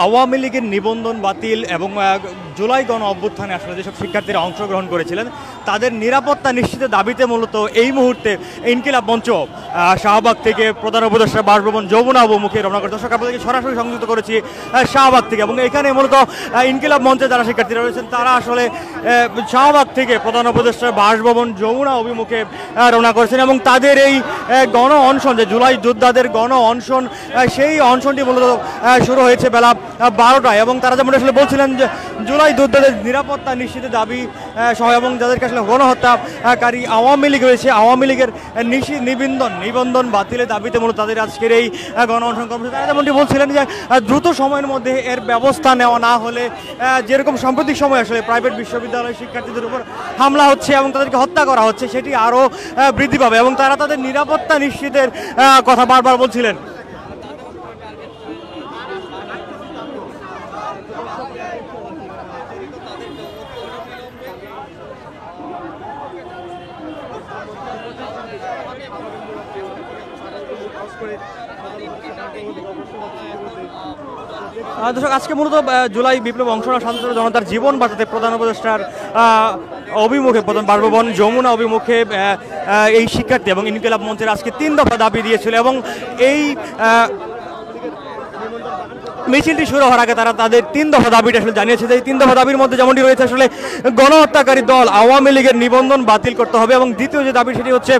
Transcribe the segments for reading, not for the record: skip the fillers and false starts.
আওয়ামী লীগের নিবন্ধন বাতিল এবং জুলাই গণ অভ্যুত্থানে আসলে যেসব শিক্ষার্থীরা অংশগ্রহণ করেছিলেন তাদের নিরাপত্তা নিশ্চিতের দাবিতে মূলত এই মুহূর্তে ইনকিলাব মঞ্চ শাহবাগ থেকে প্রধান উপদেষ্টা বাসভবন যমুনা অভিমুখে রওনা করে। দর্শক আপনাদেরকে সরাসরি সংযুক্ত করেছি শাহবাগ থেকে, এবং এখানে মূলত ইনকিলাব মঞ্চে যারা শিক্ষার্থীরা রয়েছেন তারা আসলে শাহবাগ থেকে প্রধান উপদেষ্টা বাসভবন যমুনা অভিমুখে রওনা করেছেন এবং তাদের এই গণ অনশন, যে জুলাই যোদ্ধাদের গণ অনশন, সেই অনশনটি মূলত শুরু হয়েছে বেলা 12টায় এবং তারা যেমন আসলে বলছিলেন যে জুলাই যোদ্ধাদের নিরাপত্তা নিশ্চিতের দাবি সহ এবং যাদেরকে আসলে গণহত্যাকারী আওয়ামী লীগ রয়েছে, আওয়ামী লীগের নিবন্ধন বাতিলের দাবিতে মূলত তাদের আজকের এই গণ অনশন কর্মসূচি। তারা যেমনটি বলছিলেন যে দ্রুত সময়ের মধ্যে এর ব্যবস্থা নেওয়া না হলে যেরকম সাম্প্রতিক সময় আসলে প্রাইভেট বিশ্ববিদ্যালয়ের শিক্ষার্থীদের উপর হামলা হচ্ছে এবং তাদেরকে হত্যা করা হচ্ছে সেটি আরও বৃদ্ধি পাবে এবং তারা তাদের নিরাপত্তা নিশ্চিতের কথা বারবার বলছিলেন। দর্শক, আজকে মূলত জুলাই বিপ্লব অংশগ্রহণ শান্ত জনতার জীবন বাঁচাতে প্রধান উপদেষ্টার অভিমুখে প্রধান বাসভবন যমুনা অভিমুখে এই শিক্ষার্থী এবং ইনকিলাব মঞ্চের আজকে 3 দফা দাবি দিয়েছিল এবং এই মিছিলটি শুরু হওয়ার আগে তারা তাদের 3 দফা দাবিটা আসলে জানিয়েছে। যে এই 3 দফা দাবির মধ্যে যেমনটি রয়েছে আসলে গণহত্যাকারী দল আওয়ামী লীগের নিবন্ধন বাতিল করতে হবে এবং দ্বিতীয় যে দাবি সেটি হচ্ছে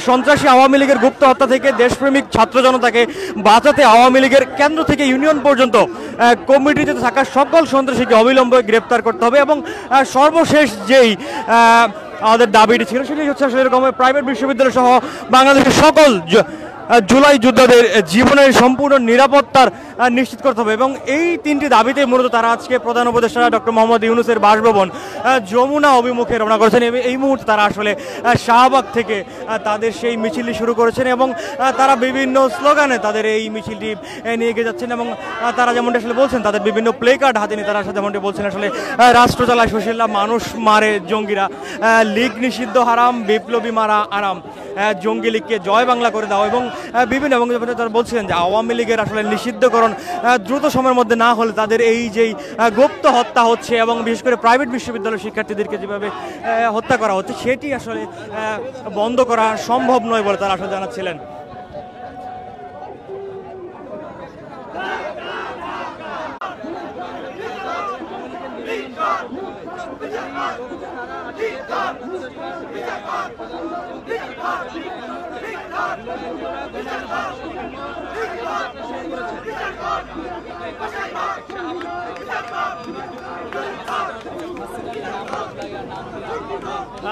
সন্ত্রাসী আওয়ামী লীগের গুপ্ত হত্যা থেকে দেশপ্রেমিক ছাত্র জনতাকে বাঁচাতে আওয়ামী লীগের কেন্দ্র থেকে ইউনিয়ন পর্যন্ত কমিটিতে থাকা সকল সন্ত্রাসীকে অবিলম্বে গ্রেপ্তার করতে হবে এবং সর্বশেষ যেই আমাদের দাবিটি ছিল সেটি হচ্ছে আসলে এরকম প্রাইভেট বিশ্ববিদ্যালয় সহ বাংলাদেশের সকল জুলাই যোদ্ধাদের জীবনের সম্পূর্ণ নিরাপত্তার নিশ্চিত করতে হবে এবং এই 3টি দাবিতে মূলত তারা আজকে প্রধান উপদেষ্টা ডক্টর মোহাম্মদ ইউনূসের বাসভবন যমুনা অভিমুখে রওনা করেছেন। এই মুহূর্তে তারা আসলে শাহবাগ থেকে তাদের সেই মিছিলটি শুরু করেছেন এবং তারা বিভিন্ন স্লোগানে তাদের এই মিছিলটি নিয়ে গিয়ে যাচ্ছেন এবং তারা যেমনটি আসলে বলছেন তাদের বিভিন্ন প্লে কার্ড হাতে নিয়ে তারা যেমনটি বলছেন আসলে রাষ্ট্র চালায় সুশীলা, মানুষ মারে জঙ্গিরা, লীগ নিষিদ্ধ হারাম, বিপ্লবী মারা আরাম, জঙ্গি লীগকে জয় বাংলা করে দাও এবং বিভিন্ন এবং তারা বলছিলেন যে আওয়ামী লীগের আসলে নিষিদ্ধকরণ দ্রুত সময়ের মধ্যে না হলে তাদের এই যেই গুপ্ত হত্যা হচ্ছে এবং বিশেষ করে প্রাইভেট বিশ্ববিদ্যালয়ের শিক্ষার্থীদেরকে যেভাবে হত্যা করা হচ্ছে সেটি আসলে বন্ধ করা সম্ভব নয় বলে তারা আসলে জানাচ্ছিলেন।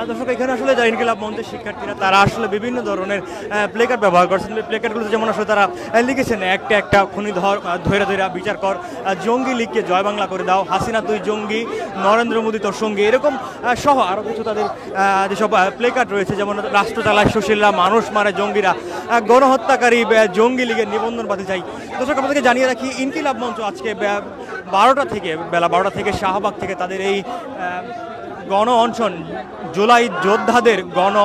দর্শক, এখানে আসলে যারা ইনকিলাব মঞ্চের শিক্ষার্থীরা তারা আসলে বিভিন্ন ধরনের প্লেকার্ড ব্যবহার করছেন। প্লেকার্ডগুলোতে যেমন আসলে তারা লিখেছেন একটা খুনি ধরে বিচার কর, জঙ্গি লীগকে জয় বাংলা করে দাও, হাসিনা তুই জঙ্গি, নরেন্দ্র মোদী তোর সঙ্গী, এরকম সহ আরও কিছু তাদের যেসব প্লেকার্ড রয়েছে যেমন রাষ্ট্র চালায় সুশীলরা, মানুষ মারে জঙ্গিরা, গণহত্যাকারী জঙ্গি লীগের নিবন্ধন বাতিল চাই। দর্শক, আপনাদেরকে জানিয়ে রাখি ইনকিলাব মঞ্চ আজকে বেলা 12টা থেকে শাহবাগ থেকে তাদের এই গণ অনশন, জুলাই যোদ্ধাদের গণ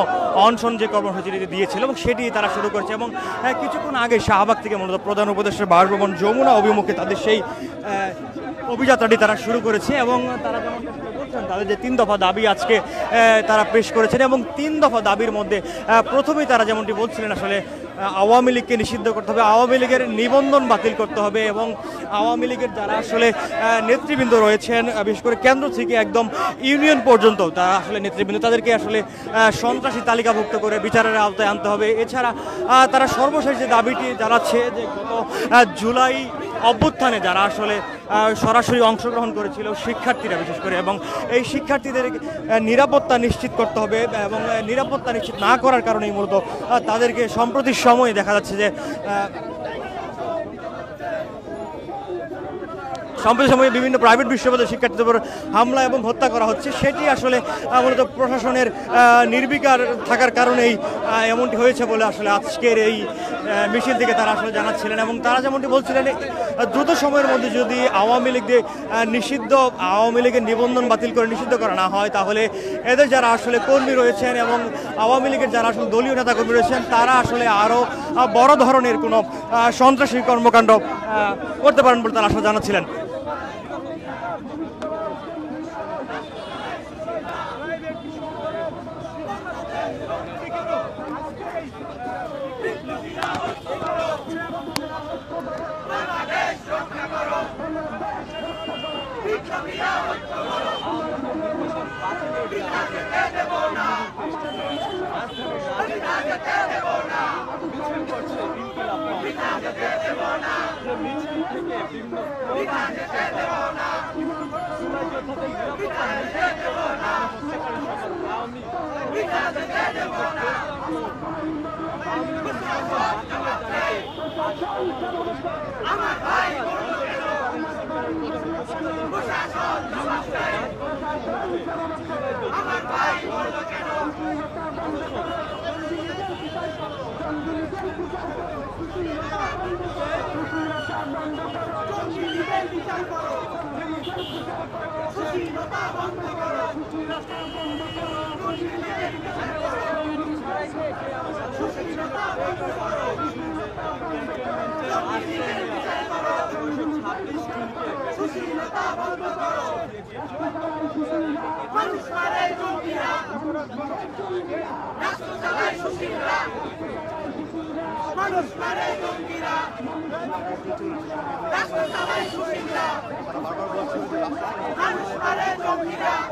অনশন যে কর্মসূচিটি দিয়েছিল এবং সেটি তারা শুরু করেছে এবং কিছুক্ষণ আগে শাহবাগ থেকে মূলত প্রধান উপদেষ্টার বাসভবন যমুনা অভিমুখে তাদের সেই অভিযাত্রাটি তারা শুরু করেছে এবং তারা যেমন বলছেন তাদের যে 3 দফা দাবি আজকে তারা পেশ করেছেন এবং 3 দফা দাবির মধ্যে প্রথমেই তারা যেমনটি বলছিলেন আসলে আওয়ামী লীগকে নিষিদ্ধ করতে হবে, আওয়ামী লীগের নিবন্ধন বাতিল করতে হবে এবং আওয়ামী লীগের যারা আসলে নেতৃবৃন্দ রয়েছেন বিশেষ করে কেন্দ্র থেকে একদম ইউনিয়ন পর্যন্ত তারা আসলে নেতৃবৃন্দ তাদেরকে আসলে সন্ত্রাসী তালিকাভুক্ত করে বিচারের আওতায় আনতে হবে। এছাড়া তারা সর্বশেষ যে দাবিটি জানাচ্ছে যে গত জুলাই অভ্যুত্থানে যারা আসলে সরাসরি অংশগ্রহণ করেছিল শিক্ষার্থীরা বিশেষ করে এবং এই শিক্ষার্থীদের নিরাপত্তা নিশ্চিত করতে হবে এবং নিরাপত্তা নিশ্চিত না করার কারণেই মূলত তাদেরকে সম্প্রতি সময়ে দেখা যাচ্ছে যে সম্প্রতি সময়ে বিভিন্ন প্রাইভেট বিশ্ববিদ্যালয়ের শিক্ষার্থীদের উপর হামলা এবং হত্যা করা হচ্ছে সেটি আসলে মূলত প্রশাসনের নির্বিকার থাকার কারণেই এমনটি হয়েছে বলে আসলে আজকের এই মিছিল থেকে তারা আসলে জানাচ্ছিলেন এবং তারা যেমনটি বলছিলেন দ্রুত সময়ের মধ্যে যদি আওয়ামী লীগের নিবন্ধন বাতিল করে নিষিদ্ধ করা না হয় তাহলে এদের যারা আসলে কর্মী রয়েছেন এবং আওয়ামী লীগের যারা আসলে দলীয় নেতা কর্মী রয়েছেন তারা আসলে আরও বড় ধরনের কোনো সন্ত্রাসী কর্মকাণ্ড করতে পারেন বলে তারা আসলে জানাচ্ছিলেন।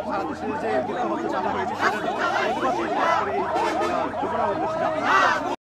সারা দেশের যে চালা হয়েছে সেটা